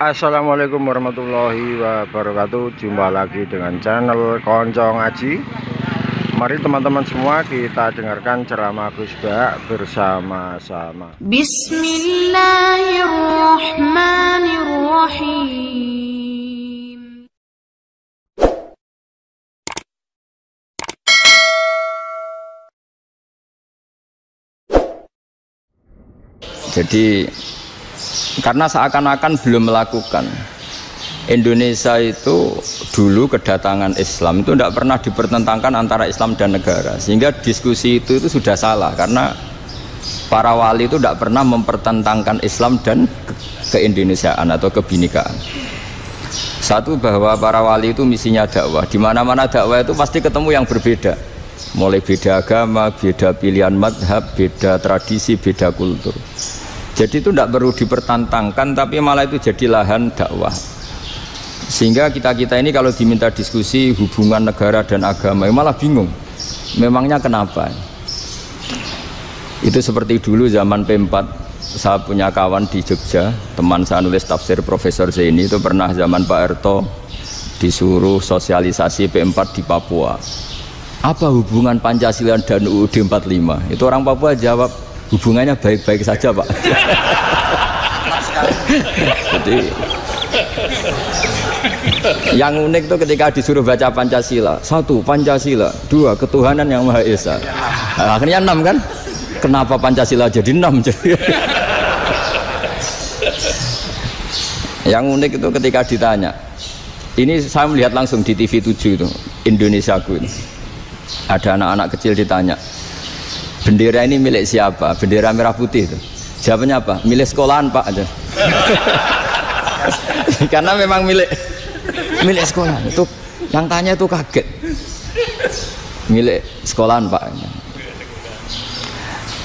Assalamualaikum warahmatullahi wabarakatuh. Jumpa lagi dengan channel Konco Ngaji. Mari teman-teman semua kita dengarkan ceramah Gus Ba bersama-sama. Bismillahirrahmanirrahim. Jadi karena seakan-akan belum melakukan, Indonesia itu dulu kedatangan Islam itu tidak pernah dipertentangkan antara Islam dan negara, sehingga diskusi itu sudah salah karena para wali itu tidak pernah mempertentangkan Islam dan keindonesiaan atau kebinekaan. Satu, bahwa para wali itu misinya dakwah, di mana-mana dakwah itu pasti ketemu yang berbeda, mulai beda agama, beda pilihan madhab, beda tradisi, beda kultur. Jadi itu tidak perlu dipertentangkan, tapi malah itu jadi lahan dakwah. Sehingga kita ini kalau diminta diskusi hubungan negara dan agama, malah bingung. Memangnya kenapa? Itu seperti dulu zaman P4, saya punya kawan di Jogja, teman saya nulis tafsir Profesor Zaini, itu pernah zaman Pak Harto disuruh sosialisasi P4 di Papua. Apa hubungan Pancasila dan UUD 45? Itu orang Papua jawab, hubungannya baik-baik saja, Pak. Jadi yang unik itu ketika disuruh baca Pancasila, 1 Pancasila, 2 ketuhanan yang Maha Esa. Nah, akhirnya 6 kan? Kenapa Pancasila jadi 6? Yang unik itu ketika ditanya, ini saya melihat langsung di TV 7 itu, Indonesiaku ini. Ada anak-anak kecil ditanya, bendera ini milik siapa? Bendera merah putih itu. Jawabannya apa? Milik sekolahan, Pak. Aja. Karena memang milik sekolahan. Itu yang tanya itu kaget. Milik sekolahan, Pak.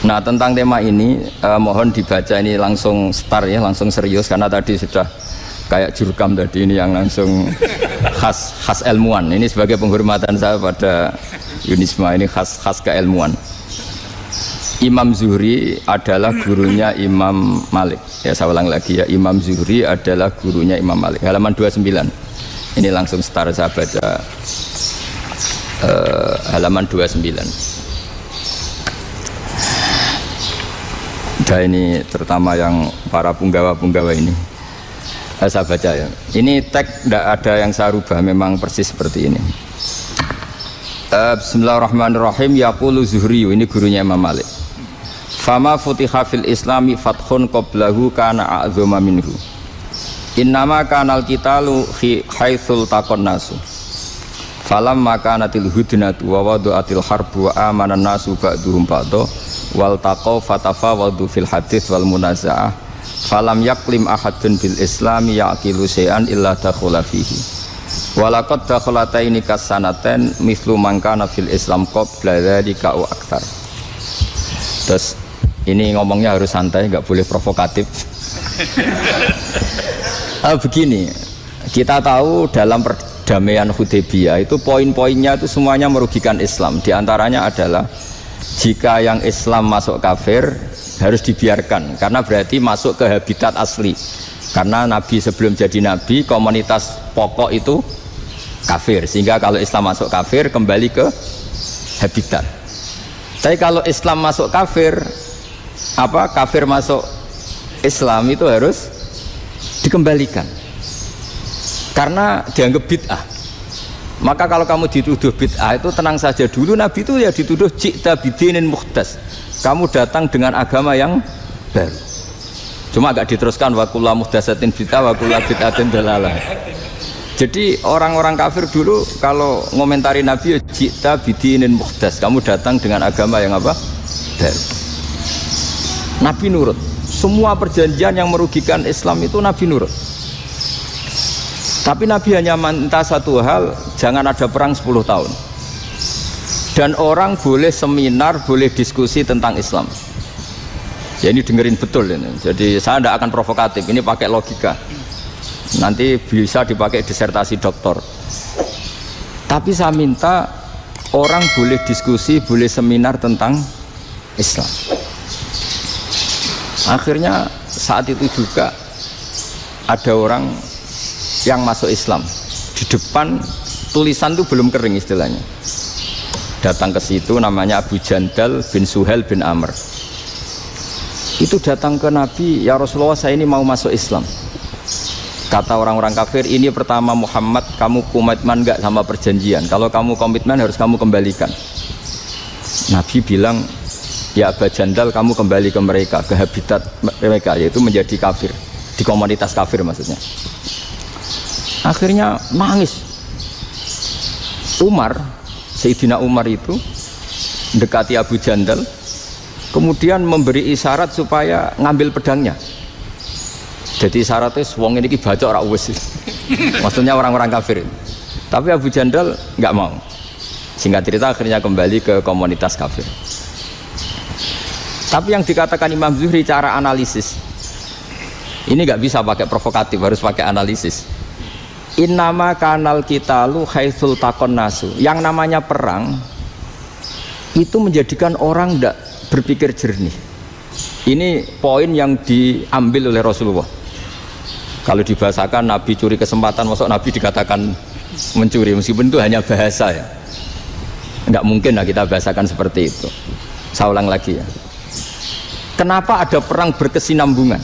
Nah, tentang tema ini mohon dibaca ini langsung start ya, langsung serius, karena tadi sudah kayak jurkam tadi, ini yang langsung khas ilmuwan. Ini sebagai penghormatan saya pada Yunisma, ini khas keilmuan. Imam Zuhri adalah gurunya Imam Malik. Ya, saya ulang lagi ya, Imam Zuhri adalah gurunya Imam Malik. Halaman 29. Ini langsung start saya baca halaman 29. Dan ini terutama yang para punggawa-punggawa ini. Saya baca ya. Ini teks tidak ada yang saya rubah, memang persis seperti ini. Bismillahirrahmanirrahim. Yaqulu Zuhri, ini gurunya Imam Malik. Fama futiha fil islami fathun qablahu kana a'zama minhu. Innama kanal qitalu haitsul taqon nasu. Falam makanatil hudnatu wa wadu'atil harbu wa amanan nasu ba'duhum ba'du wal taqaw fatafawadu fil hadits wal munaza'ah. Falam yaklim ahadun bil islami yaqilu syai'an illa dakhula fihi. Walaqad dakhalataini kasanaten mithlu man kana fil islam qabla dzalika wa aktsar. Terus ini ngomongnya harus santai, nggak boleh provokatif. Begini, kita tahu dalam perdamaian Hudaybiyah itu poin-poinnya itu semuanya merugikan Islam. Di antaranya adalah jika yang Islam masuk kafir harus dibiarkan, karena berarti masuk ke habitat asli. Karena Nabi sebelum jadi Nabi, komunitas pokok itu kafir, sehingga kalau Islam masuk kafir kembali ke habitat. Tapi kalau Islam masuk kafir, kafir masuk Islam itu harus dikembalikan karena dianggap bid'ah. Maka kalau kamu dituduh bid'ah itu tenang saja dulu, Nabi itu ya dituduh ji'ta bidinin muhdas, kamu datang dengan agama yang baru. Cuma agak diteruskan wa kullu muhdasatin bid'ah wa kullu bid'atin dalalah. Jadi orang-orang kafir dulu kalau ngomentari Nabi, ji'ta bidinin muhdas, kamu datang dengan agama yang apa? Baru. Nabi nurut. Semua perjanjian yang merugikan Islam itu Nabi nurut. Tapi Nabi hanya minta satu hal, jangan ada perang 10 tahun. Dan orang boleh seminar, boleh diskusi tentang Islam. Ya, ini dengerin betul ini. Jadi saya tidak akan provokatif, ini pakai logika. Nanti bisa dipakai disertasi doktor. Tapi saya minta orang boleh diskusi, boleh seminar tentang Islam. Akhirnya saat itu juga ada orang yang masuk Islam. Di depan tulisan itu belum kering istilahnya. Datang ke situ namanya Abu Jandal bin Suhail bin Amr. Itu datang ke Nabi, ya Rasulullah saya ini mau masuk Islam. Kata orang-orang kafir, ini pertama Muhammad, kamu komitmen enggak sama perjanjian? Kalau kamu komitmen harus kamu kembalikan. Nabi bilang, ya Abu Jandal kamu kembali ke mereka, ke habitat mereka, yaitu menjadi kafir, di komunitas kafir maksudnya. Akhirnya nangis. Umar, Sayyidina Umar itu mendekati Abu Jandal, kemudian memberi isyarat supaya ngambil pedangnya. Jadi isyaratnya wong ini baca ora wis. Maksudnya orang-orang kafir. Tapi Abu Jandal nggak mau. Singkat cerita akhirnya kembali ke komunitas kafir. Tapi yang dikatakan Imam Zuhri cara analisis ini nggak bisa pakai provokatif, harus pakai analisis. Innama kanal kitalu haitsul takon nasu. Yang namanya perang itu menjadikan orang tidak berpikir jernih. Ini poin yang diambil oleh Rasulullah. Kalau dibahasakan Nabi curi kesempatan, masuk Nabi dikatakan mencuri, meskipun itu hanya bahasa ya. Enggak mungkin lah kita bahasakan seperti itu. Saya ulang lagi ya. Kenapa ada perang berkesinambungan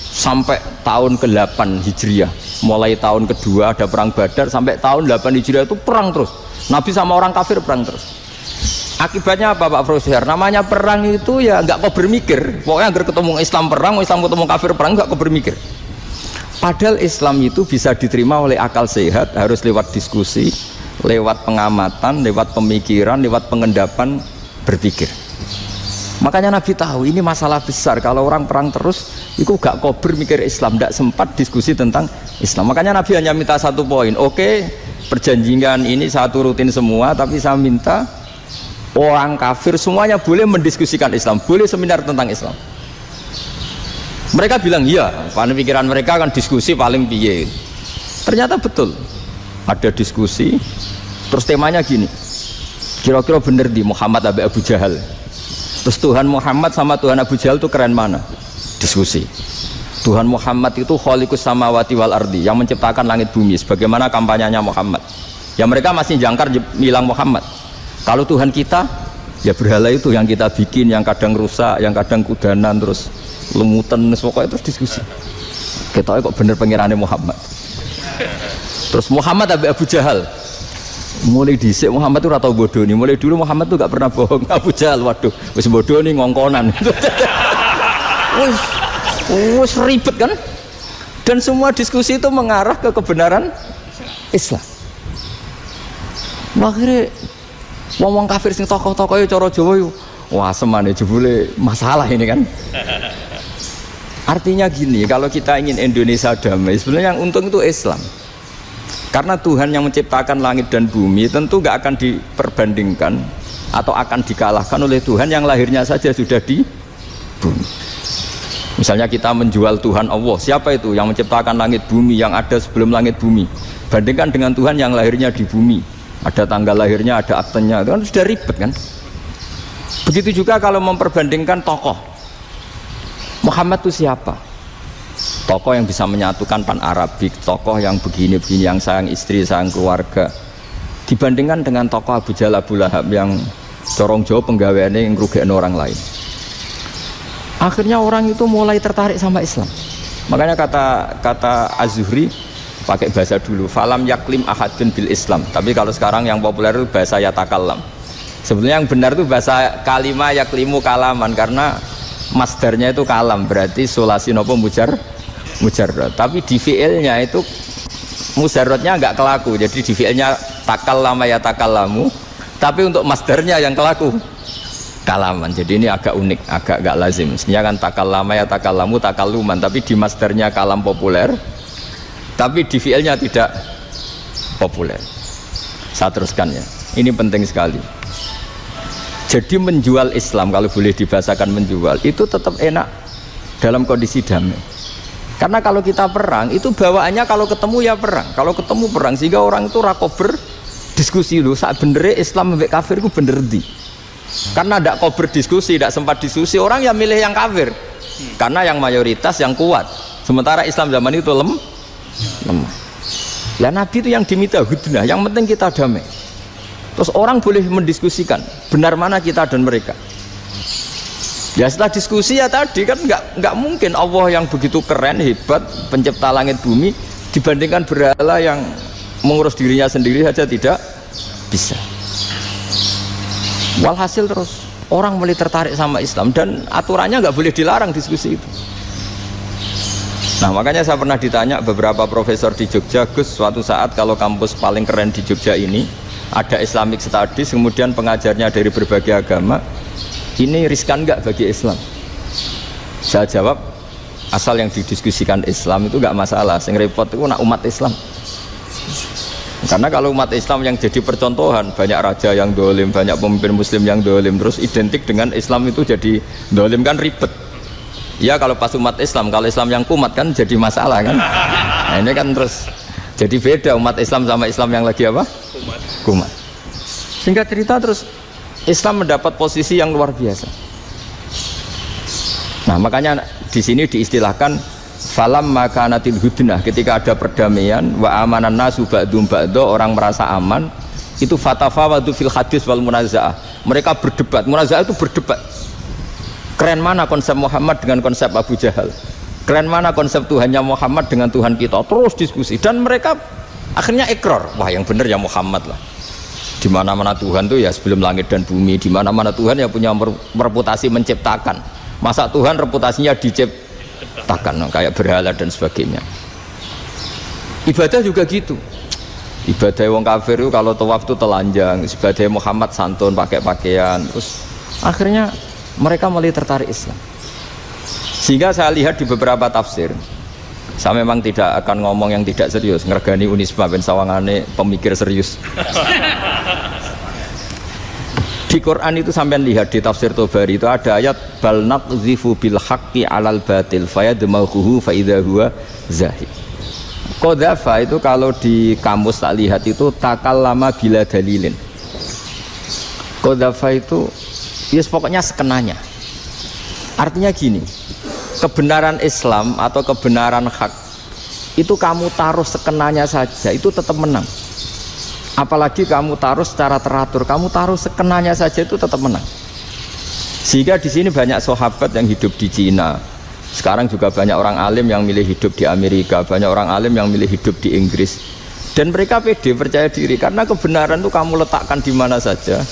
sampai tahun ke-8 Hijriah? Mulai tahun kedua ada perang Badar sampai tahun 8 Hijriah itu perang terus. Nabi sama orang kafir perang terus. Akibatnya apa Pak Profesor? Namanya perang itu ya nggak kau bermikir. Pokoknya agar ketemu Islam perang, Islam ketemu kafir perang nggak kau bermikir. Padahal Islam itu bisa diterima oleh akal sehat, harus lewat diskusi, lewat pengamatan, lewat pemikiran, lewat pengendapan berpikir. Makanya Nabi tahu ini masalah besar. Kalau orang perang terus, itu gak kober mikir Islam, tidak sempat diskusi tentang Islam. Makanya Nabi hanya minta satu poin. Oke, perjanjian ini saya turutin semua, tapi saya minta orang kafir semuanya boleh mendiskusikan Islam, boleh seminar tentang Islam. Mereka bilang iya, karena pikiran mereka kan diskusi paling piye. Ternyata betul, ada diskusi. Terus temanya gini, kira-kira bener di Muhammad Abu Jahal. Terus Tuhan Muhammad sama Tuhan Abu Jahal itu keren mana? Diskusi. Tuhan Muhammad itu khaliqus samawati wal ardi, yang menciptakan langit bumi. Sebagaimana kampanyenya Muhammad. Ya mereka masih jangkar bilang Muhammad. Kalau Tuhan kita, ya berhala itu yang kita bikin, yang kadang rusak, yang kadang kudanan, terus lumutan, pokoknya terus diskusi. Kita kok bener pengirannya Muhammad. Terus Muhammad Abu Jahal. Mulai dhisik Muhammad itu ratau bodoh nih. Mulai dulu Muhammad tuh gak pernah bohong. Abu Jahal, waduh, wis bodoh nih ngongkonan. Wis ribet kan? Dan semua diskusi itu mengarah ke kebenaran Islam. Akhirnya ngomong kafir sing tokoh-tokohnya cara Jawa yuk. Wah semane jebule masalah ini kan. Artinya gini, kalau kita ingin Indonesia damai, sebenarnya yang untung itu Islam. Karena Tuhan yang menciptakan langit dan bumi tentu gak akan diperbandingkan atau akan dikalahkan oleh Tuhan yang lahirnya saja sudah di bumi. Misalnya kita menjual Tuhan Allah, siapa itu yang menciptakan langit bumi, yang ada sebelum langit bumi, bandingkan dengan Tuhan yang lahirnya di bumi, ada tanggal lahirnya, ada aktenya, itu kan sudah ribet kan. Begitu juga kalau memperbandingkan tokoh, Muhammad itu siapa? Tokoh yang bisa menyatukan pan Arabik, tokoh yang begini-begini, yang sayang istri, sayang keluarga, dibandingkan dengan tokoh Abu Jahal, Abu Lahab yang corong jauh penggaweannya yang ngerugikan orang lain. Akhirnya orang itu mulai tertarik sama Islam. Makanya kata Az-Zuhri pakai bahasa dulu, falam yaklim ahadun bil Islam. Tapi kalau sekarang yang populer itu bahasa yatakallam. Sebenarnya yang benar itu bahasa kalimah yaklimu kalaman, karena masdarnya itu kalam, berarti sulasi nopo mujarrad. Tapi di fiilnya itu mujarradnya enggak kelaku. Jadi di fiilnya takallama ya takallamu, tapi untuk masdarnya yang kelaku kalaman. Jadi ini agak unik, agak enggak lazim. Sebenarnya kan takallama ya takallamu takalluman, tapi di masdarnya kalam populer, tapi di fiilnya tidak populer. Saya teruskan ya. Ini penting sekali. Jadi menjual Islam, kalau boleh dibahasakan menjual, itu tetap enak dalam kondisi damai. Karena kalau kita perang, itu bawaannya kalau ketemu ya perang. Kalau ketemu perang, sehingga orang itu rakober diskusi dulu. Saat bener Islam sampai kafir itu bener di. Karena tidak kober diskusi, tidak sempat diskusi, orang yang milih yang kafir. Karena yang mayoritas yang kuat. Sementara Islam zaman itu lemah. Lah Nabi itu yang diminta hudnah, yang penting kita damai. Terus orang boleh mendiskusikan benar mana kita dan mereka. Ya setelah diskusi ya tadi kan nggak mungkin Allah yang begitu keren hebat pencipta langit bumi dibandingkan berhala yang mengurus dirinya sendiri saja tidak bisa. Walhasil terus orang mulai tertarik sama Islam dan aturannya nggak boleh dilarang diskusi itu. Nah makanya saya pernah ditanya beberapa profesor di Jogja, Gus suatu saat kalau kampus paling keren di Jogja ini ada Islamic Studies kemudian pengajarnya dari berbagai agama, ini riskan nggak bagi Islam? Saya jawab asal yang didiskusikan Islam itu nggak masalah, yang repot itu nak umat Islam. Karena kalau umat Islam yang jadi percontohan, banyak raja yang dolim, banyak pemimpin muslim yang dolim, terus identik dengan Islam itu jadi dolim kan ribet. Ya kalau pas umat Islam, kalau Islam yang kumat kan jadi masalah kan. Nah ini kan terus jadi beda umat Islam sama Islam yang lagi apa? Kumat. Singkat cerita terus Islam mendapat posisi yang luar biasa. Nah makanya di sini diistilahkan falam makanatil hudnah, ketika ada perdamaian wa amanan nasu ba'dum ba'do, orang merasa aman, itu fatafawadu fil hadis wal munazaah. Mereka berdebat, munazaah itu berdebat. Keren mana konsep Muhammad dengan konsep Abu Jahal, keren mana konsep Tuhannya Muhammad dengan Tuhan kita, terus diskusi dan mereka akhirnya ikrar, wah yang benar ya Muhammad lah. Di mana-mana Tuhan tuh ya sebelum langit dan bumi, di mana-mana Tuhan ya punya reputasi menciptakan. Masa Tuhan reputasinya diciptakan kayak berhala dan sebagainya. Ibadah juga gitu. Ibadah wong kafir itu kalau tawaf itu telanjang, ibadah Muhammad santun pakai pakaian, terus akhirnya mereka mulai tertarik Islam. Sehingga saya lihat di beberapa tafsir, saya memang tidak akan ngomong yang tidak serius, ngergani Unisba ben sawangane pemikir serius. Di Quran itu sampai lihat di tafsir Tobari itu ada ayat bal naqzifu bil haqqi 'alal batil fayadmaghuhu fa idza huwa zahid. Qadzafa itu kalau di kamus tak lihat itu takallama bila dalilin. Qadzafa itu yes, pokoknya sekenanya. Artinya gini, kebenaran Islam atau kebenaran hak itu kamu taruh sekenanya saja itu tetap menang. Apalagi kamu taruh secara teratur, kamu taruh sekenanya saja itu tetap menang. Sehingga di sini banyak sahabat yang hidup di Cina. Sekarang juga banyak orang alim yang milih hidup di Amerika, banyak orang alim yang milih hidup di Inggris. Dan mereka pede, percaya diri karena kebenaran itu kamu letakkan di mana saja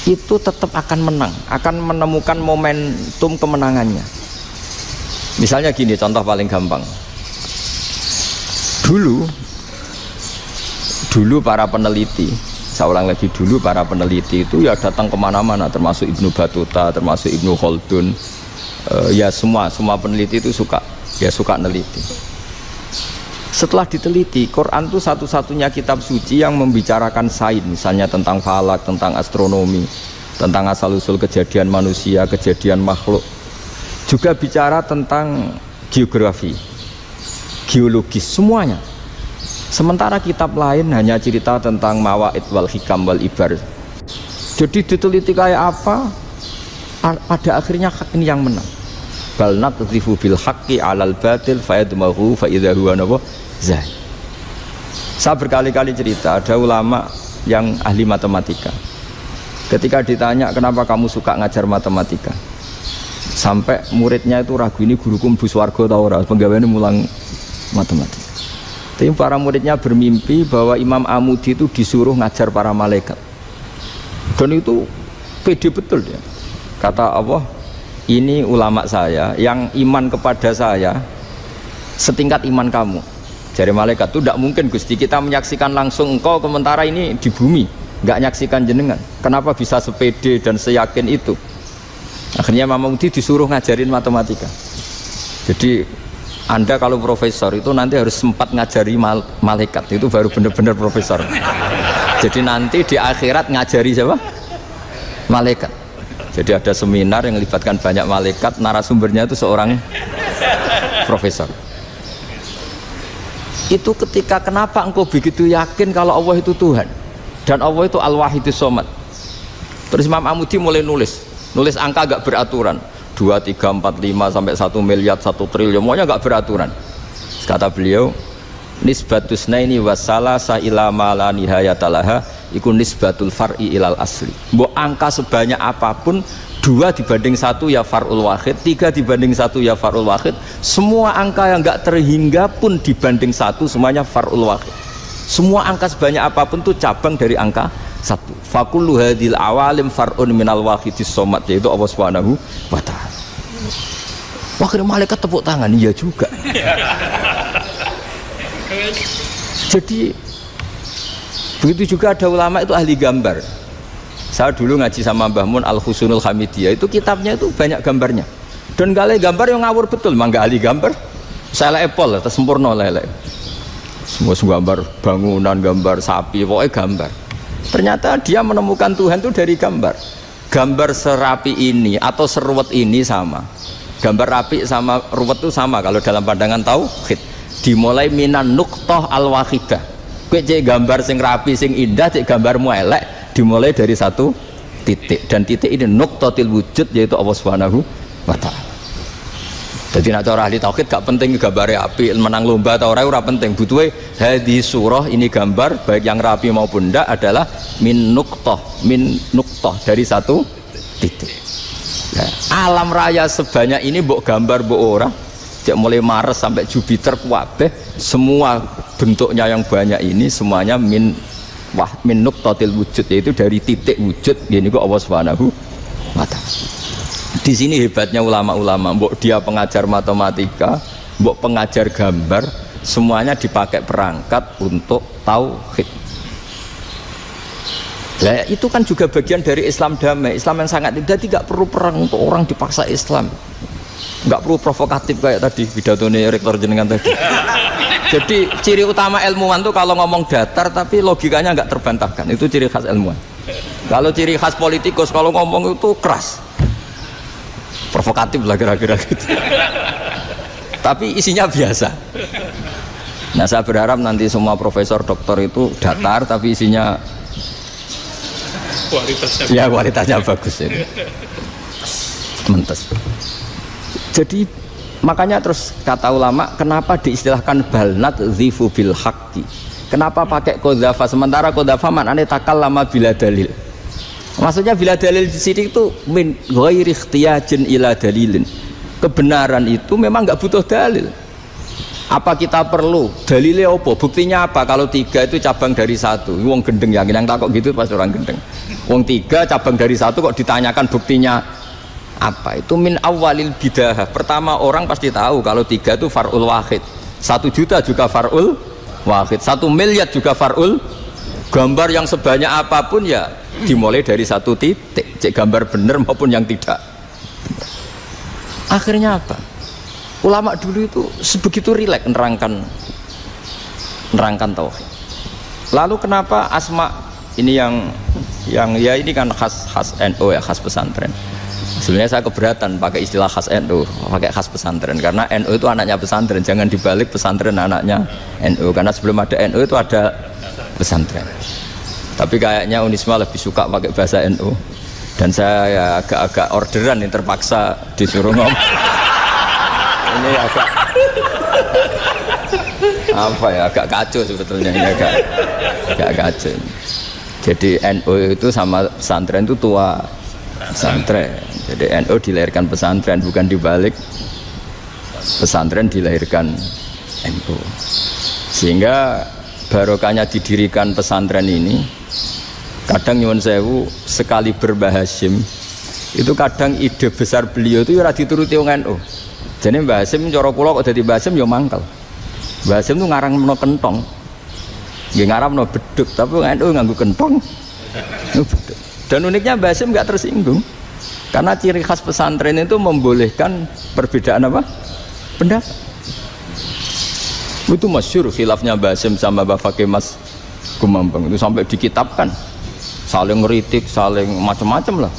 itu tetap akan menang, akan menemukan momentum kemenangannya. Misalnya gini, contoh paling gampang. Dulu para peneliti, saya ulang lagi, dulu para peneliti itu ya datang kemana-mana, termasuk Ibnu Battuta, termasuk Ibnu Khaldun, ya semua peneliti itu suka neliti. Setelah diteliti, Quran itu satu-satunya kitab suci yang membicarakan sains, misalnya tentang falak, tentang astronomi, tentang asal-usul kejadian manusia, kejadian makhluk. Juga bicara tentang geografi, geologis, semuanya. Sementara kitab lain hanya cerita tentang mawaid wal hikam wal ibar. Jadi diteliti kayak apa, pada akhirnya hak ini yang menang. Bal naqdhifu bil haqqi 'alal batil fayadmaghu fa idza huwa zahid. Saya berkali-kali cerita, ada ulama yang ahli matematika. Ketika ditanya kenapa kamu suka ngajar matematika, sampai muridnya itu ragu, ini guruku mlebu swarga ta ora, penggaweane mulang matematika. Tapi para muridnya bermimpi bahwa Imam Amudi itu disuruh ngajar para malaikat. Dan itu pede betul dia. Kata Allah, ini ulama saya yang iman kepada saya setingkat iman kamu. Jadi malaikat itu tidak mungkin Gusti, kita menyaksikan langsung engkau, sementara ini di bumi nggak nyaksikan jenengan. Kenapa bisa sepede dan seyakin itu? Akhirnya Imam Amudi disuruh ngajarin matematika. Jadi Anda kalau profesor itu nanti harus sempat ngajari malaikat, itu baru benar-benar profesor. Jadi nanti di akhirat ngajari siapa? Malaikat. Jadi ada seminar yang melibatkan banyak malaikat, narasumbernya itu seorang profesor. Itu ketika kenapa engkau begitu yakin kalau Allah itu Tuhan dan Allah itu Al-Wahidus Shomad. Terus Imam Amudi mulai nulis angka agak beraturan. 2, 3, 4, 5 sampai 1 miliar, 1 triliun, semuanya nggak beraturan. Kata beliau, nisbatus naini wasalasa ila ma la nihayatalaha iku nisbatul far'i ilal asli. Mbok angka sebanyak apapun, 2 dibanding 1 ya far'ul wahid, 3 dibanding 1 ya far'ul wahid. Semua angka yang enggak terhingga pun dibanding 1 semuanya far'ul wahid. Semua angka sebanyak apapun itu cabang dari angka 1. Fakullu hadil awalim far'un minal wahidis somad, yaitu Allah Subhanahu wa ta'ala. Akhirnya malaikat tepuk tangan, iya juga. Jadi begitu juga ada ulama itu ahli gambar. Saya dulu ngaji sama Mbah Mun Al-Husunul Hamidiyah, itu kitabnya itu banyak gambarnya. Dan gale gambar yang ngawur betul, mangga ahli gambar. Saya epol, terus sempurna lele. Semua gambar bangunan, gambar sapi, pokoknya gambar. Ternyata dia menemukan Tuhan itu dari gambar. Gambar serapi ini atau seruwet ini sama. Gambar rapi sama ruwet itu sama kalau dalam pandangan tauhid. Dimulai minan nuqtah al-wahidah. Kowe cek gambar sing rapi, sing indah, cek gambarmu elek. Dimulai dari 1 titik, dan titik ini nuqtatil wujud, yaitu Allah Subhanahu wa ta'ala. Jadi nak cara ahli tauhid gak penting gambare api, menang lomba atau ora penting. Butuhe hadis surah ini gambar baik yang rapi maupun ndak adalah min nuqtah dari 1 titik. Nah, alam raya sebanyak ini mbok gambar mbok ora, cek mulai Mars sampai Jupiter kabeh semua bentuknya yang banyak ini semuanya min nuqtatil wujud, yaitu dari titik wujud. Gini kok Allah Subhanahu wa ta'ala. Di sini hebatnya ulama-ulama, mbok dia pengajar matematika, mbok pengajar gambar, semuanya dipakai perangkat untuk tauhid. Nah, itu kan juga bagian dari Islam damai, Islam yang sangat, jadi tidak perlu perang untuk orang dipaksa Islam, nggak perlu provokatif kayak tadi pidatonya rektor jenengan tadi. Jadi ciri utama ilmuwan tuh kalau ngomong datar tapi logikanya nggak terbantahkan, itu ciri khas ilmuwan. Kalau ciri khas politikus kalau ngomong itu keras, provokatif lah kira-kira gitu. Tapi isinya biasa. Nah, saya berharap nanti semua profesor doktor itu datar tapi isinya kualitasnya bagus ya. Mentes. Jadi makanya terus kata ulama, kenapa diistilahkan balnat zifu bil haqqi? Kenapa pakai qadzafa sementara qadzafa maknanya takallama bila dalil? Maksudnya bila dalil di sini itu min ghairi ikhtiyajin ila dalilin. Kebenaran itu memang nggak butuh dalil. Apa kita perlu dalilnya apa? Buktinya apa? Kalau 3 itu cabang dari 1. Wong gendeng yakin yang takut gitu pas orang gendeng. Wong 3 cabang dari 1 kok ditanyakan buktinya apa? Itu min awalil bidah. Pertama orang pasti tahu kalau 3 itu far'ul wahid, 1 juta juga far'ul wahid, 1 miliar juga far'ul. Gambar yang sebanyak apapun ya dimulai dari 1 titik, cek gambar bener maupun yang tidak. Akhirnya apa? Ulama dulu itu sebegitu rileks nerangkan tauhid. Lalu kenapa asma ini yang ya ini kan khas NU ya, khas pesantren. Sebenarnya saya keberatan pakai istilah khas NU, pakai khas pesantren, karena NU itu anaknya pesantren, jangan dibalik pesantren anaknya NU, karena sebelum ada NU itu ada pesantren. Tapi kayaknya Unisma lebih suka pakai bahasa NU, dan saya ya agak-agak orderan yang terpaksa disuruh ngomong. Ini agak apa ya, agak kacau sebetulnya, ini agak kacau. Jadi NU itu sama pesantren itu tua pesantren. Jadi NU dilahirkan pesantren, bukan dibalik pesantren dilahirkan NU. Sehingga barokahnya didirikan pesantren ini, kadang nyuwun sewu sekali Mbah Hasyim itu kadang ide besar beliau itu ora dituruti wong NU. Jadi Mbah Hasyim cara kula kok dadi Mbah Hasyim ya mangkel. Mbah Hasyim itu ngarangno kentong. Nggih ngaramno beduk, tapi NU nganggo kentong. Beduk. Dan uniknya Mbah Hasyim enggak tersinggung. Karena ciri khas pesantren itu membolehkan perbedaan apa? Pendapat. Itu masyhur khilafnya Mbah Hasyim sama Mbah Fakih Mas Gumambang itu sampai dikitabkan. Saling ngeritik, saling macam-macam lah.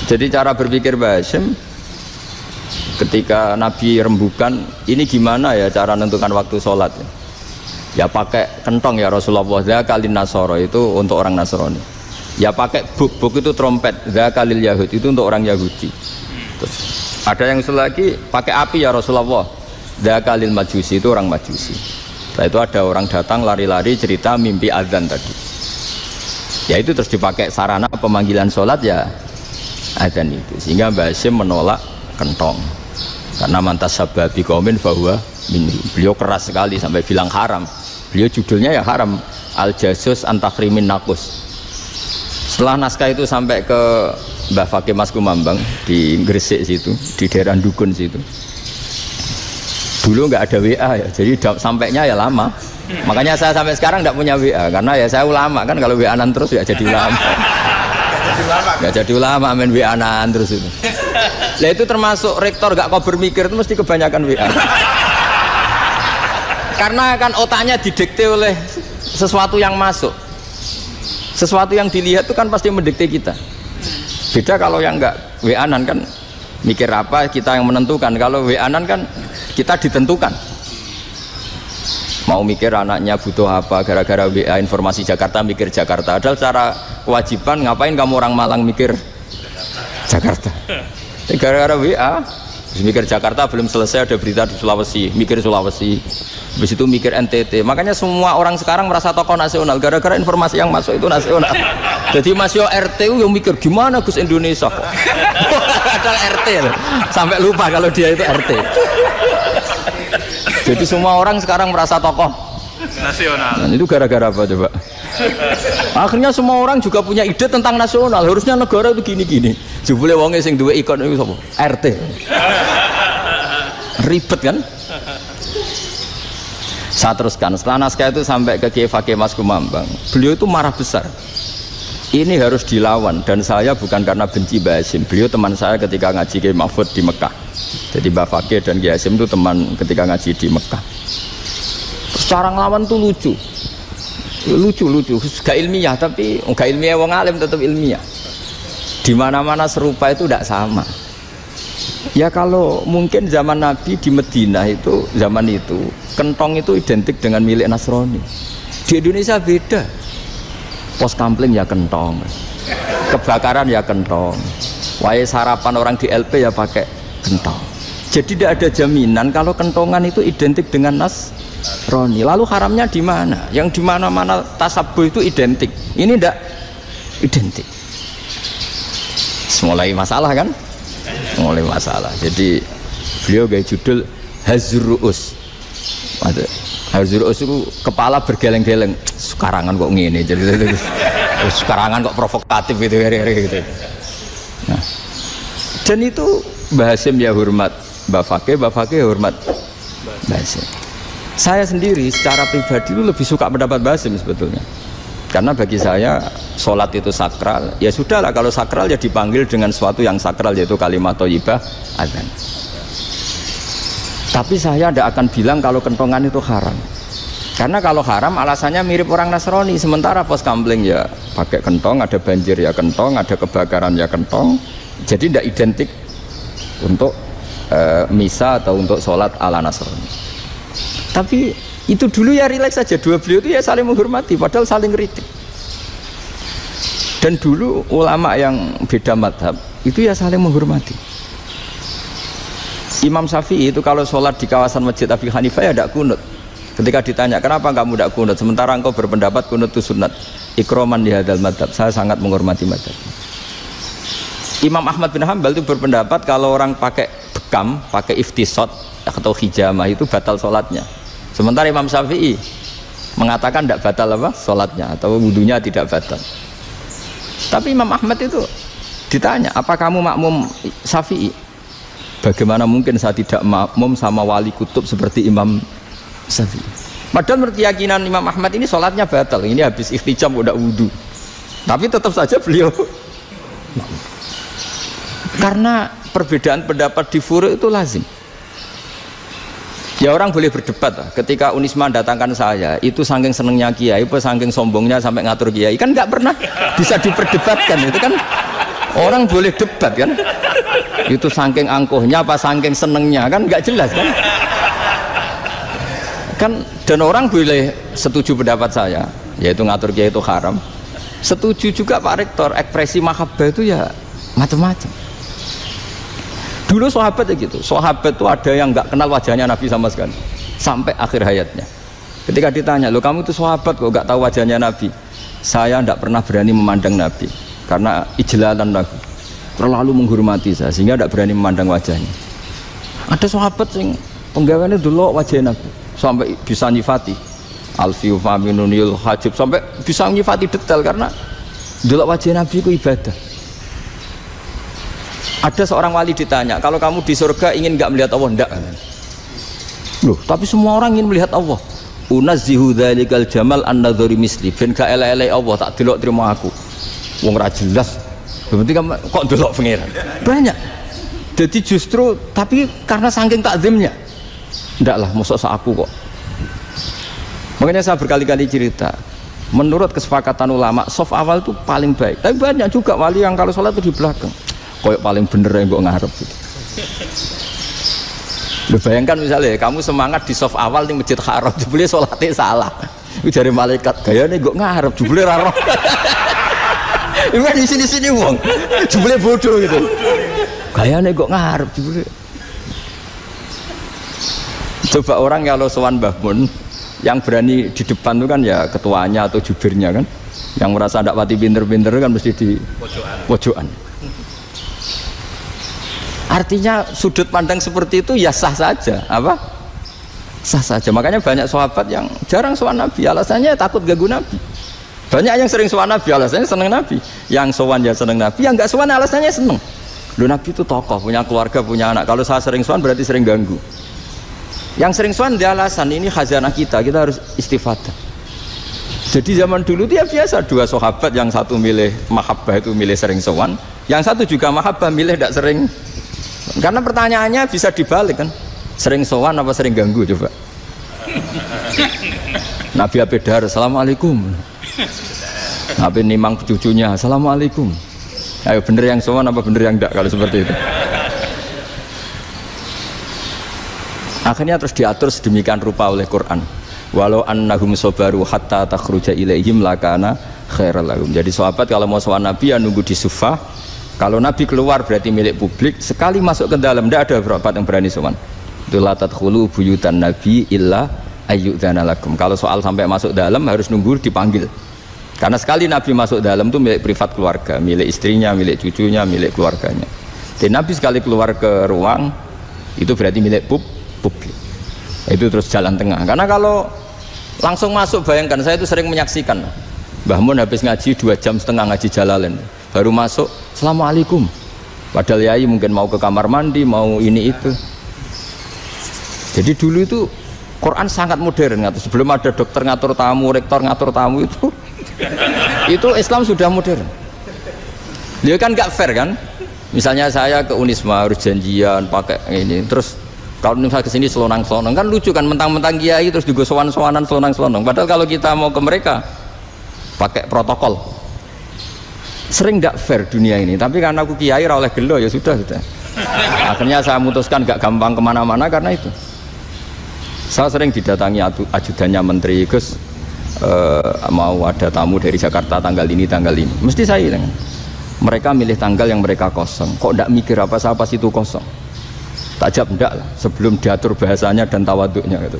Jadi cara berpikir Mbah Hasyim ketika Nabi rembukan, ini gimana ya cara menentukan waktu sholat ya? Ya pakai kentong ya Rasulullah, zakalin nasoro itu untuk orang Nasrani. Ya pakai buk itu trompet, zakalil Yahud itu untuk orang Yahudi. Ada yang usul lagi pakai api ya Rasulullah. Dzakalil majusi, itu orang majusi. Setelah itu ada orang datang lari-lari cerita mimpi azan tadi. Ya itu terus dipakai sarana pemanggilan sholat ya azan itu. Sehingga Mbah Hasyim menolak kentong. Karena mantas sababi qaumin fahuwa minhum. Beliau keras sekali sampai bilang haram. Beliau judulnya ya haram. Al-Jasus Antakrimin Nakus. Setelah naskah itu sampai ke Mbah Fakih Mas Kumambang di Gresik situ, di daerah Dukun situ. Dulu nggak ada WA ya, jadi sampainya ya lama. Makanya saya sampai sekarang nggak punya WA, karena ya saya ulama kan, kalau WA-an terus ya jadi ulama. Nggak jadi ulama, main WA-an terus itu. Nah itu termasuk rektor nggak kau bermikir itu mesti kebanyakan WA. Karena kan otaknya didikte oleh sesuatu yang masuk. Sesuatu yang dilihat itu kan pasti mendikte kita. Beda kalau yang enggak WA-an kan mikir apa kita yang menentukan. Kalau WA-an kan kita ditentukan. Mau mikir anaknya butuh apa, gara-gara WA informasi Jakarta mikir Jakarta. Padahal secara kewajiban ngapain kamu orang Malang mikir Jakarta? Gara-gara WA mikir Jakarta belum selesai ada berita di Sulawesi, mikir Sulawesi. Habis itu mikir NTT. Makanya semua orang sekarang merasa tokoh nasional gara-gara informasi yang masuk itu nasional. Jadi Mas Yo RT yang mikir gimana Gus Indonesia kok. Padahal RT loh. Sampai lupa kalau dia itu RT. Jadi semua orang sekarang merasa tokoh nasional. Dan itu gara-gara apa coba? Akhirnya semua orang juga punya ide tentang nasional. Harusnya negara itu gini-gini. Jebule wonge sing duwe ikon itu sapa? RT. Ribet kan? Saya teruskan, setelah naskah itu sampai ke Kiai Fakih Mas Kumambang, beliau itu marah besar. Ini harus dilawan, dan saya bukan karena benci Mbah Hasyim. Beliau teman saya ketika ngaji Kiai Mahfud di Mekah. Jadi Mbah Fakih dan Kiai Hasyim itu teman ketika ngaji di Mekah. Terus cara ngelawan tuh lucu, gak ilmiah, tapi gak ilmiah wong alim tetap ilmiah. Di mana-mana serupa itu tidak sama. Ya kalau mungkin zaman Nabi di Medina itu, zaman itu kentong itu identik dengan milik Nasrani. Di Indonesia beda. Pos kampling ya kentong, kebakaran ya kentong, wae sarapan orang di LP ya pakai kentong. Jadi tidak ada jaminan kalau kentongan itu identik dengan Nasrani. Lalu haramnya di mana? Yang di mana-mana tasabuh itu identik. Ini tidak identik. Mulai masalah kan? Mulai masalah. Jadi beliau gaya judul Hazruus. Hazruus itu kepala bergeleng-geleng. Sekarangan kok ngene jadi sekarangan kok provokatif gitu. Nah, dan itu Mbah Hasyim ya hormat Mbah Fakih ya hormat Mbah Hasyim. Saya sendiri secara pribadi itu lebih suka pendapat Mbah Hasyim sebetulnya. Karena bagi saya sholat itu sakral. Ya sudahlah kalau sakral ya dipanggil dengan sesuatu yang sakral yaitu kalimat thayyibah azan. Tapi saya tidak akan bilang kalau kentongan itu haram. Karena kalau haram alasannya mirip orang Nasrani. Sementara pos kampling ya pakai kentong, ada banjir ya kentong, ada kebakaran ya kentong. Jadi tidak identik untuk misa atau untuk sholat ala Nasrani. Tapi itu dulu ya rileks saja, dua beliau itu ya saling menghormati padahal saling kritik. Dan dulu ulama yang beda madhab itu ya saling menghormati. Imam Syafi'i itu kalau sholat di kawasan Masjid Abi Hanifah ya tidak kunut. Ketika ditanya kenapa kamu tidak kunut sementara engkau berpendapat kunut itu sunat, ikroman di hadal madhab, saya sangat menghormati madhab. Imam Ahmad bin Hanbal itu berpendapat kalau orang pakai bekam, pakai iftisot atau hijamah itu batal sholatnya. Sementara Imam Syafi'i mengatakan tidak batal apa sholatnya atau wudunya tidak batal. Tapi Imam Ahmad itu ditanya, apa kamu makmum Syafi'i? Bagaimana mungkin saya tidak makmum sama wali kutub seperti Imam Syafi'i? Padahal menurut keyakinan Imam Ahmad ini sholatnya batal. Ini habis ikhtijam udah wudu. Tapi tetap saja beliau karena perbedaan pendapat di furu' itu lazim. Ya orang boleh berdebat lah. Ketika Unisma datangkan saya, itu saking senengnya kiai, saking sombongnya sampai ngatur kiai, kan nggak pernah bisa diperdebatkan. Itu kan orang boleh debat kan? Itu saking angkuhnya apa saking senengnya kan nggak jelas kan? Kan dan orang boleh setuju pendapat saya, yaitu ngatur kiai itu haram. Setuju juga Pak Rektor, ekspresi mahabbah itu ya macam-macam. Dulu sahabat ya gitu. Sahabat itu ada yang nggak kenal wajahnya Nabi sama sekali sampai akhir hayatnya. Ketika ditanya, "Loh, kamu itu sahabat kok nggak tahu wajahnya Nabi?" "Saya tidak pernah berani memandang Nabi karena ijlalan Nabi. Terlalu menghormati saya sehingga tidak berani memandang wajahnya." Ada sahabat yang penggawaannya dulu wajah Nabi sampai bisa nyifati alfiu faminunil hajib, sampai bisa nyifati detail karena dulu wajah Nabi itu ibadah. Ada seorang wali ditanya, "Kalau kamu di surga ingin nggak melihat Allah?" "Enggak." "Loh, tapi semua orang ingin melihat Allah." "Unazzihu dzalikal jamal an-nadhari misli." Ben gak elek-elek Allah tak delok terima aku. Wong ra jelas. Berarti kok delok pangeran. Banyak. Jadi justru tapi karena saking takzimnya. Enggak lah, mosok sak aku kok. Makanya saya berkali-kali cerita, menurut kesepakatan ulama, soft awal itu paling baik. Tapi banyak juga wali yang kalau sholat itu di belakang. Koyok paling bener yang gue ngarep gitu. Lu bayangkan misalnya kamu semangat di soft awal di Masjid Haram, jebule sholatnya salah. Itu dari malaikat, gayane gue ngarep, jebule ra roh. Ini di sini-sini wong, jebule bodoh gitu. Gayane gue ngarep, jebule. Coba orang kalau sowan Mbah Mun, yang berani di depan itu kan ya ketuanya atau jubirnya kan, yang merasa tidak pati pinter-pinter kan mesti di pojokan. Artinya sudut pandang seperti itu ya sah saja, apa? Sah saja. Makanya banyak sahabat yang jarang sowan Nabi, alasannya takut ganggu Nabi. Banyak yang sering sowan Nabi, alasannya seneng Nabi. Yang sowan ya seneng Nabi, yang nggak sowan alasannya seneng. Loh, Nabi itu tokoh, punya keluarga, punya anak. Kalau saya sering sowan berarti sering ganggu. Yang sering sowan dia alasan ini khazanah kita harus istifadah. Jadi zaman dulu dia biasa dua sahabat, yang satu milih mahabbah itu milih sering sowan, yang satu juga mahabbah milih tidak sering. Karena pertanyaannya bisa dibalik kan, sering sowan apa sering ganggu coba. Nabi Abedar, "Assalamualaikum." Nabi nimang cucunya, "Assalamualaikum." Ayo bener yang sowan apa bener yang enggak kalau seperti itu. Akhirnya terus diatur sedemikian rupa oleh Quran. Walau annahum sabaru hatta takhruja ilaihim lakana khairal lahum. Jadi sahabat kalau mau sowan Nabi ya nunggu di sufah. Kalau Nabi keluar berarti milik publik. Sekali masuk ke dalam tidak ada sahabat yang berani sowan. La tadkhulu buyutan Nabi illa ayyudzana lakum. Kalau soal sampai masuk dalam harus nunggu dipanggil. Karena sekali Nabi masuk dalam itu milik privat keluarga, milik istrinya, milik cucunya, milik keluarganya. Dan Nabi sekali keluar ke ruang itu berarti milik publik. Itu terus jalan tengah. Karena kalau langsung masuk, bayangkan saya itu sering menyaksikan. Mbah Mun habis ngaji 2,5 jam ngaji Jalalain, baru masuk, "Assalamualaikum." Padahal yai mungkin mau ke kamar mandi, mau ini itu. Jadi dulu itu Quran sangat modern, sebelum ada dokter ngatur tamu, rektor ngatur tamu itu Islam sudah modern. Dia kan nggak fair kan? Misalnya saya ke Unisma harus janjian pakai ini, terus kalau misalnya kesini selonang-selonang kan lucu kan, mentang-mentang kiai terus juga sowan-sowanan selonang-selonang. Padahal kalau kita mau ke mereka pakai protokol. Sering tidak fair dunia ini, tapi karena aku kiai oleh gelo ya sudah. Akhirnya saya memutuskan gak gampang kemana-mana karena itu. Saya sering didatangi ajudannya menteri, "Gus, mau ada tamu dari Jakarta tanggal ini, mesti saya dengan mereka milih tanggal yang mereka kosong. Kok tidak mikir apa saya pas itu kosong? Tak jawab enggak lah, sebelum diatur bahasanya dan tawaduknya gitu.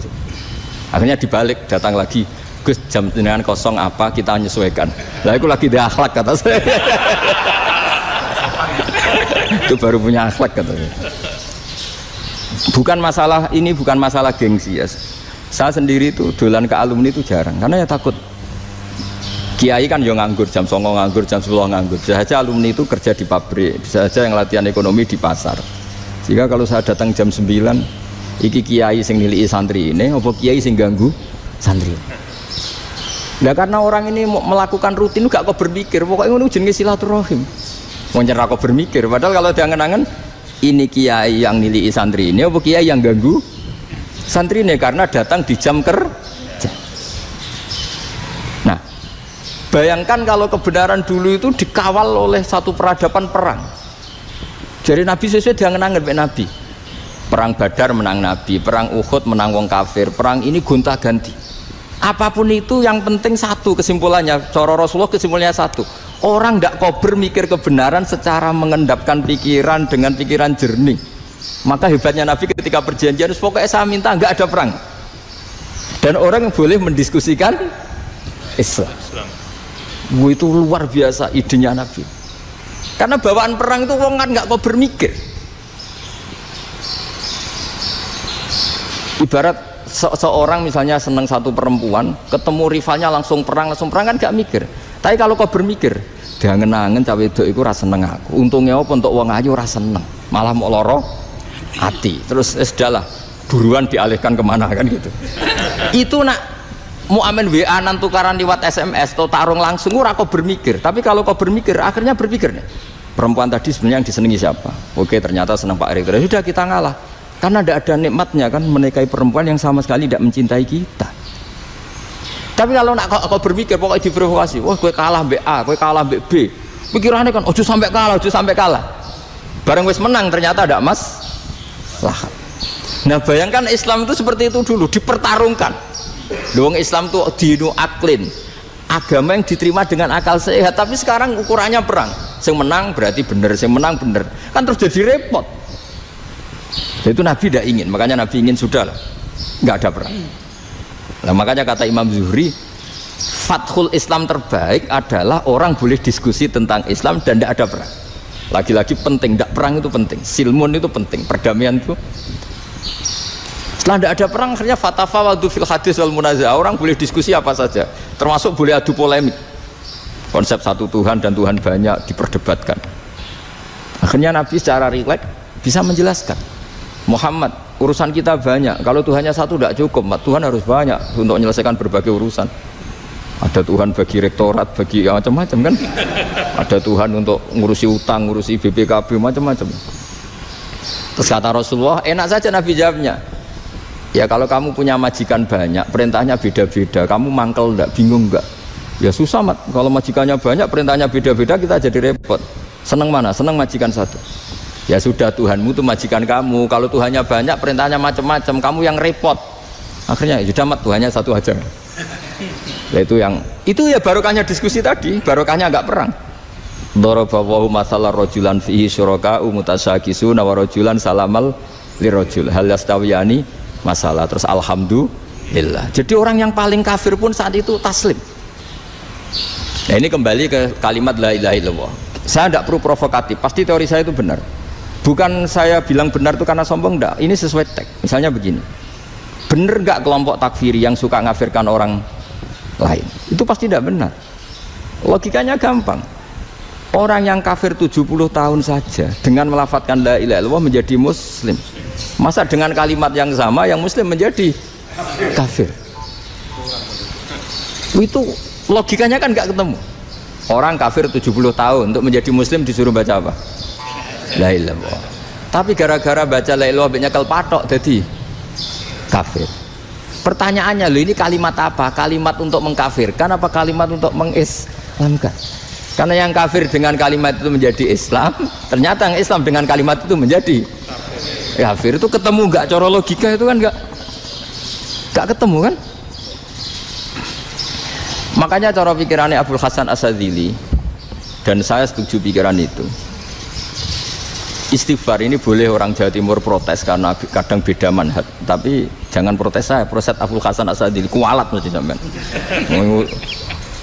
Akhirnya dibalik, datang lagi, "Gus, jam dengan kosong apa kita menyesuaikan." Lah itu lagi dia akhlak kata saya. Itu baru punya akhlak katanya. Bukan masalah ini, bukan masalah gengsi ya. Saya sendiri itu dolan ke alumni itu jarang, karena ya takut. Kiai kan yo nganggur, jam 09.00 nganggur, jam 10 nganggur. Bisa saja alumni itu kerja di pabrik, bisa saja yang latihan ekonomi di pasar. Jika kalau saya datang jam 9, iki kiai sing nilai santri ini, apa kiai sing ganggu santri? Nah karena orang ini melakukan rutin gak kok berpikir, pokoknya ngono jenenge silaturahim. Mau nyerah kok berpikir, padahal kalau diangen-angen ini kiai yang nilai santri ini, apa kiai yang ganggu santri ini karena datang di jam kerja. Nah, bayangkan kalau kebenaran dulu itu dikawal oleh satu peradaban perang. Jadi Nabi sesuai diangen-angen Nabi. Perang Badar menang Nabi, perang Uhud menang wong kafir, perang ini gonta-ganti. Apapun itu yang penting satu kesimpulannya, cara Rasulullah kesimpulannya satu. Orang tidak kober mikir kebenaran secara mengendapkan pikiran dengan pikiran jernih. Maka hebatnya Nabi ketika perjanjian, pokoknya saya minta nggak ada perang. Dan orang yang boleh mendiskusikan Islam. Itu luar biasa idenya Nabi. Karena bawaan perang itu wong kan nggak kok bermikir. Ibarat seorang misalnya seneng satu perempuan, ketemu rivalnya langsung perang kan nggak mikir. Tapi kalau kau bermikir, dia ngenangen cawe itu ra seneng aku. Untungnya apa untuk wong ayu ra seneng, malah mau loro hati. Terus sudahlah, buruan dialihkan kemana kan gitu. Itu nak mau amen WA-an tukaran lewat SMS atau tarung langsung ora kau bermikir. Tapi kalau kau bermikir, akhirnya berpikir nih. Perempuan tadi sebenarnya yang disenangi siapa? Oke, ternyata senang Pak Erick. Sudah kita ngalah. Karena tidak ada nikmatnya kan menikahi perempuan yang sama sekali tidak mencintai kita. Tapi kalau nak kau berpikir pokoknya diprovokasi, wah gue kalah mbak A, gue kalah mbak B. Pikirannya kan, ojo sampai kalah. Bareng wis menang ternyata ada lah. Nah bayangkan Islam itu seperti itu dulu, dipertarungkan. Doang Islam itu dinu aklin, agama yang diterima dengan akal sehat. Tapi sekarang ukurannya perang. Yang menang berarti benar, yang menang benar. Kan terus jadi repot. Itu Nabi tidak ingin, makanya Nabi ingin sudah lah, nggak ada perang. Nah, makanya kata Imam Zuhri, fathul Islam terbaik adalah orang boleh diskusi tentang Islam dan tidak ada perang. Lagi-lagi penting, tidak perang itu penting, silmun itu penting, perdamaian itu. Setelah tidak ada perang, akhirnya fatafawadu fil hadis wal munazah, orang boleh diskusi apa saja, termasuk boleh adu polemik. Konsep satu Tuhan dan Tuhan banyak diperdebatkan. Akhirnya Nabi secara rileks bisa menjelaskan, Muhammad, urusan kita banyak. Kalau Tuhannya satu tidak cukup, Tuhan harus banyak untuk menyelesaikan berbagai urusan. Ada Tuhan bagi rektorat, bagi macam-macam kan. Ada Tuhan untuk ngurusi utang, ngurusi BPKB, macam-macam. Terus kata Rasulullah, enak saja Nabi jawabnya. Ya kalau kamu punya majikan banyak, perintahnya beda-beda, kamu mangkel enggak, bingung enggak? Ya susah mat. Kalau majikannya banyak, perintahnya beda-beda, kita jadi repot. Seneng mana? Seneng majikan satu. Ya sudah, Tuhanmu itu majikan kamu. Kalau Tuhannya banyak, perintahnya macam-macam, kamu yang repot. Akhirnya sudah mat, Tuhannya satu aja. Ya, itu ya barokahnya diskusi tadi, barokahnya enggak perang. Daraballahu mathalan rajulan fihi syuraka'u mutasyakisuna wa rajulan salamal lirajul hal yastawiyani masalah. Terus alhamdulillah. Jadi orang yang paling kafir pun saat itu taslim. Nah ini kembali ke kalimat la ilaha illallah. Saya tidak perlu provokatif, pasti teori saya itu benar. Bukan saya bilang benar itu karena sombong, enggak. Ini sesuai teks. Misalnya begini, benar enggak kelompok takfiri yang suka ngafirkan orang lain? Itu pasti tidak benar. Logikanya gampang. Orang yang kafir 70 tahun saja dengan melafadzkan la ilaha illallah menjadi muslim. Masa dengan kalimat yang sama yang muslim menjadi kafir? Itu logikanya kan enggak ketemu. Orang kafir 70 tahun untuk menjadi muslim disuruh baca apa? La ilaha illallah. Tapi gara-gara baca la ilaha illallah nyekel patok jadi kafir. Pertanyaannya, loh ini kalimat apa? Kalimat untuk mengkafirkan apa kalimat untuk mengislamkan? Karena yang kafir dengan kalimat itu menjadi Islam, ternyata yang Islam dengan kalimat itu menjadi kafir. Itu ketemu nggak? Cara logika itu kan nggak ketemu kan? Makanya cara pikirannya Abul Hasan Asyadzili, dan saya setuju pikiran itu. Istighfar ini boleh orang Jawa Timur protes karena kadang beda manhaj, tapi jangan protes saya, protes Abul Hasan Asyadzili, kualat mesti sampean.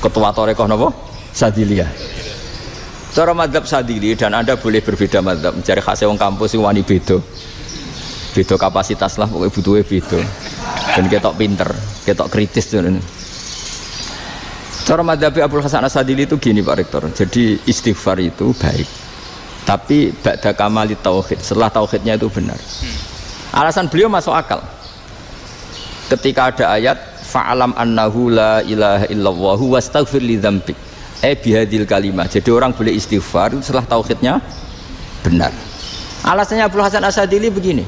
Ketua Torekoh napa? Sadziliyah. Cara madzhab Sadzili, dan Anda boleh berbeda madzhab, mencari khasnya wong kampus sing wani beda. Beda kapasitas lah, pokoknya butuhnya beda. Dan ketok pinter, ketok kritis tuh. Cara madzhab Abul Hasan Asyadzili itu gini Pak Rektor. Jadi istighfar itu baik, tapi ba'da kamali tauhid, setelah tauhidnya itu benar. Alasan beliau masuk akal. Ketika ada ayat fa'alam annahu la ilaha illallah wastaghfir li dzambik. Bihadil kalimah. Jadi orang boleh istighfar setelah tauhidnya benar. Alasannya Abul Hasan Asyadzili begini.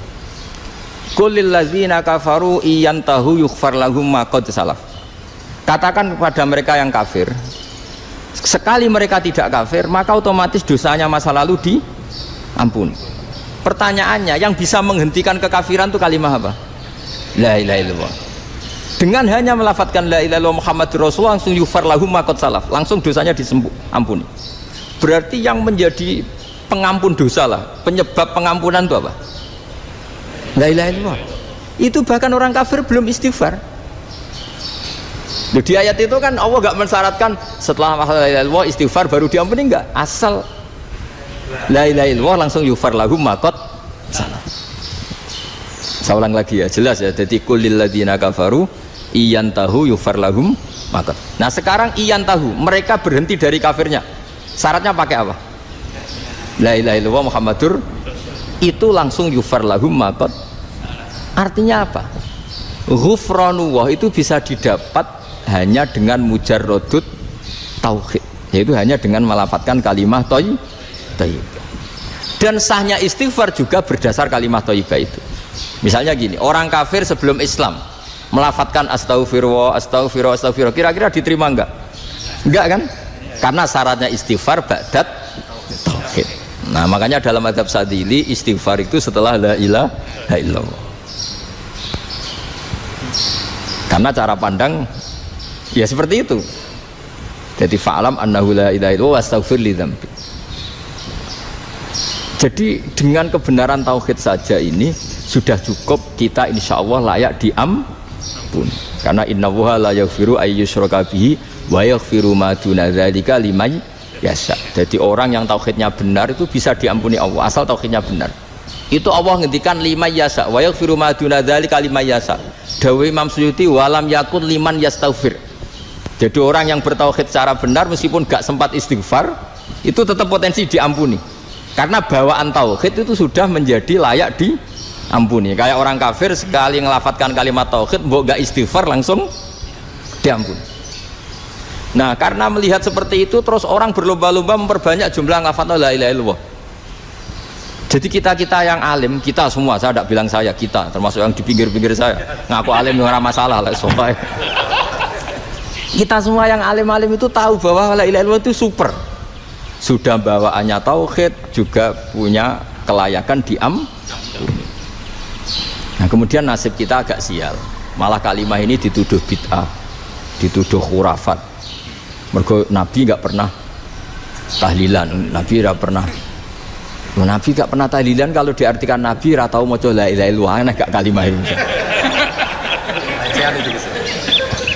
Qul lil ladzina kafaru iyantahu yughfar lahum ma qad salaf. Katakan kepada mereka yang kafir, sekali mereka tidak kafir, maka otomatis dosanya masa lalu diampuni. Pertanyaannya, yang bisa menghentikan kekafiran itu kalimat apa? La ilaha illallah. Dengan hanya melafadzkan la ilaha illallah Muhammadur Rasulullah, langsung yughfar lahum ma qad salaf, langsung dosanya diampuni. Berarti yang menjadi pengampun dosa lah, penyebab pengampunan itu apa? La ilaha illallah. Itu bahkan orang kafir belum istighfar. Di ayat itu kan Allah nggak mensyaratkan setelah la ilaha illallah istighfar baru diampuni, enggak. Asal la ilaha illallah langsung yufar lahum maqad salah. Saya ulang lagi ya, jelas ya. Jadi kulil ladzina kafaru iyantahu yufar lahum maqad. Nah sekarang iyantahu, mereka berhenti dari kafirnya. Syaratnya pakai apa? La ilaha illallah Muhammadur, itu langsung yufar lahum maqad. Artinya apa? Ghufranullah itu bisa didapat hanya dengan mujarrodut tauhid, yaitu hanya dengan melafadzkan kalimah thayyibah. Dan sahnya istighfar juga berdasar kalimah thayyibah itu. Misalnya gini, orang kafir sebelum Islam melafadzkan astaghfirullah, astaghfirullah, astaghfirullah, kira-kira diterima enggak? Enggak kan? Karena syaratnya istighfar ba'dat tauhid. Nah makanya dalam mazhab Sadili istighfar itu setelah la ilaha illallah. Karena cara pandang ya seperti itu. Jadi fa'alam annahu la ilaha illallah wastaghfir li dzambi. Jadi dengan kebenaran tauhid saja ini sudah cukup kita insya Allah layak diampun. Karena innallaha la yaghfiru ayyushraka bihi wa yaghfiru ma duna dzalika liman yasha. Jadi orang yang tauhidnya benar itu bisa diampuni Allah asal tauhidnya benar. Itu Allah ngendikan liman yasha wa yaghfiru ma duna dzalika liman yasha. Dawe Imam Suyuti walam yakun liman yastaghfir. Jadi orang yang bertauhid secara benar meskipun gak sempat istighfar itu tetap potensi diampuni. Karena bawaan tauhid itu sudah menjadi layak diampuni. Kayak orang kafir sekali ngelafatkan kalimat tauhid mbok gak istighfar langsung diampuni. Nah karena melihat seperti itu terus orang berlomba-lomba memperbanyak jumlah ngelafatkan la ilaha illallah. Jadi kita yang alim, kita semua, saya tidak bilang saya, kita termasuk yang di pinggir-pinggir saya ngaku alim yang ramah masalah lah sampai. Kita semua yang alim-alim itu tahu bahwa la ilaha illallah itu super. Sudah bawaannya tauhid, juga punya kelayakan diampuni. Nah kemudian nasib kita agak sial, malah kalimah ini dituduh bid'ah, dituduh khurafat. Mergo Nabi nggak pernah tahlilan, Nabi nggak pernah. Nabi nggak pernah tahlilan, kalau diartikan Nabi ratau maca la ilaha illallah, enak gak kalimah ini.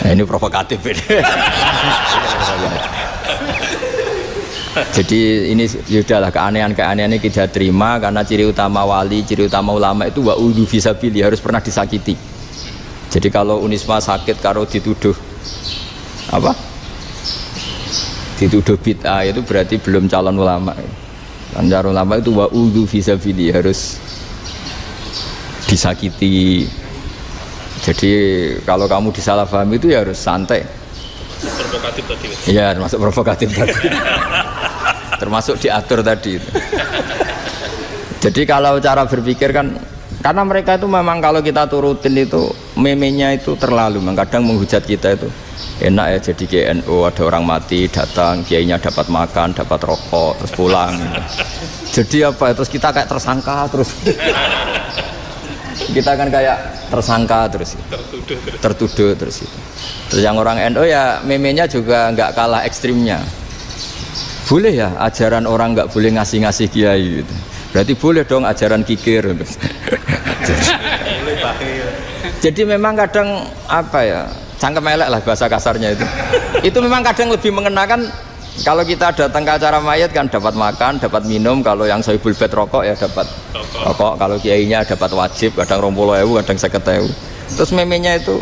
Nah, ini provokatif ini. Jadi ini sudahlah, keanehan-keanehan ini kita terima karena ciri utama wali, ciri utama ulama itu wa'udhu fisabili, harus pernah disakiti. Jadi kalau Unisma sakit kalau dituduh apa? Dituduh bid'ah itu berarti belum calon ulama. Calon ulama itu wa'udhu fisabili, harus disakiti. Jadi kalau kamu disalahpahami itu ya harus santai. Provokatif tadi. Iya, termasuk provokatif tadi. Termasuk diatur tadi itu. Jadi kalau cara berpikir kan, karena mereka itu memang kalau kita turutin itu memenya itu terlalu, kadang menghujat kita itu enak ya jadi GNU, ada orang mati datang, kiainya dapat makan, dapat rokok, terus pulang gitu. Jadi apa, terus kita kayak tersangka terus. Kita kan kayak tersangka terus, tertuduh terus itu. Terus yang orang NU ya memenya juga nggak kalah ekstrimnya. Boleh ya ajaran orang nggak boleh ngasih-ngasih kiai gitu. Berarti boleh dong ajaran kikir. Jadi memang kadang apa ya, cangkem elek lah bahasa kasarnya itu. Itu memang kadang lebih mengenakan. Kalau kita datang ke acara mayat kan dapat makan, dapat minum. Kalau yang sohibul bed rokok ya dapat rokok. Kalau kiainya dapat wajib, kadang 20.000, kadang 50.000. Terus memenya itu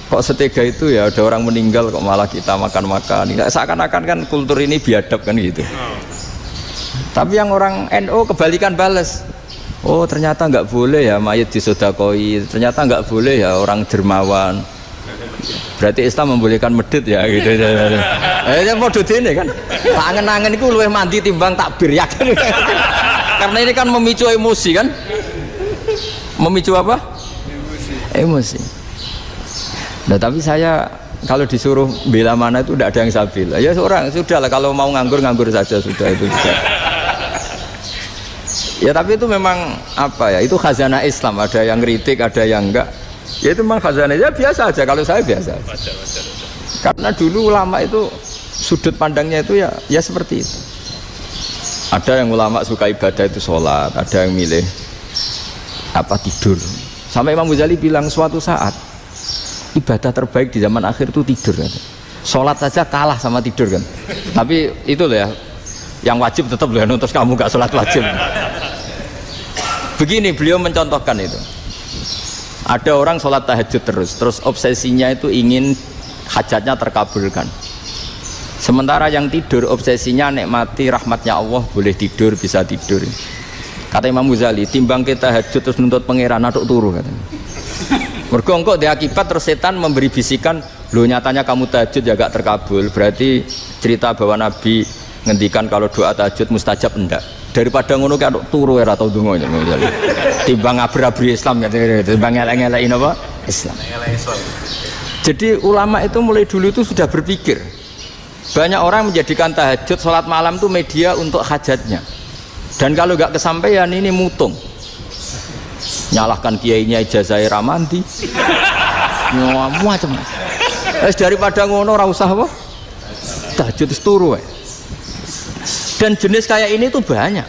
kok setega itu ya, ada orang meninggal kok malah kita makan-makan. Seakan-akan kan kultur ini biadab kan gitu. Tapi yang orang NU kebalikan bales. Oh ternyata nggak boleh ya mayat disodakoi, ternyata nggak boleh ya orang dermawan. Berarti Islam membolehkan medit ya gitu. Ya modus ini kan. Angen-angen itu luwih mandi timbang takbir ya kan. Karena ini kan memicu emosi kan. Memicu apa? Emosi. Nah tapi saya kalau disuruh bela mana itu tidak ada yang saya bela. Ya seorang sudah lah, kalau mau nganggur saja sudah itu juga. Ya tapi itu memang apa ya, itu khazanah Islam, ada yang kritik ada yang enggak. Ya itu memang khazanah, ya biasa aja kalau saya biasa. Wajar. Karena dulu ulama itu sudut pandangnya itu ya seperti itu. Ada yang ulama suka ibadah itu sholat, ada yang milih apa tidur. Sampai Imam Ghazali bilang suatu saat ibadah terbaik di zaman akhir itu tidur kan. Sholat saja kalah sama tidur kan. Tapi itu loh ya, yang wajib tetap loh, terus kamu gak sholat wajib. Begini beliau mencontohkan itu. Ada orang sholat tahajud terus obsesinya itu ingin hajatnya terkabulkan. Sementara yang tidur obsesinya nikmati rahmatnya Allah, boleh tidur, bisa tidur. Kata Imam Ghazali, timbang kita tahajud terus nuntut pangeran aduk turu katanya. Mergo engko dia akibat terus setan memberi bisikan, lo nyatanya kamu tahajud ya gak terkabul. Berarti cerita bahwa Nabi ngendikan kalau doa tahajud mustajab enggak. Daripada ngono kayak turu era atau dungo ini timbang abri-abri Islam ya, timbang ngelak-ngelakin apa Islam. Jadi ulama itu mulai dulu itu sudah berpikir, banyak orang menjadikan tahajud sholat malam itu media untuk hajatnya, dan kalau nggak kesampaian ini mutung, nyalahkan kiainya ijazah ramanti macam daripada ngono ora usah apa tahajud turu. Dan jenis kayak ini tuh banyak.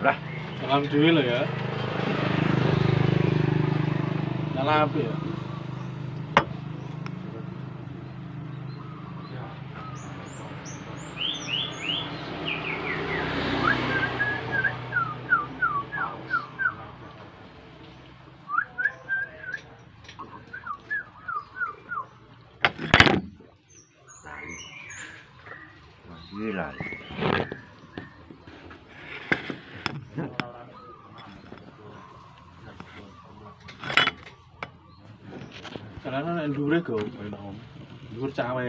Lah, Alhamdulillah ya. Nyala api ya. gila. Karena nek ndure go, dhuwur cawe.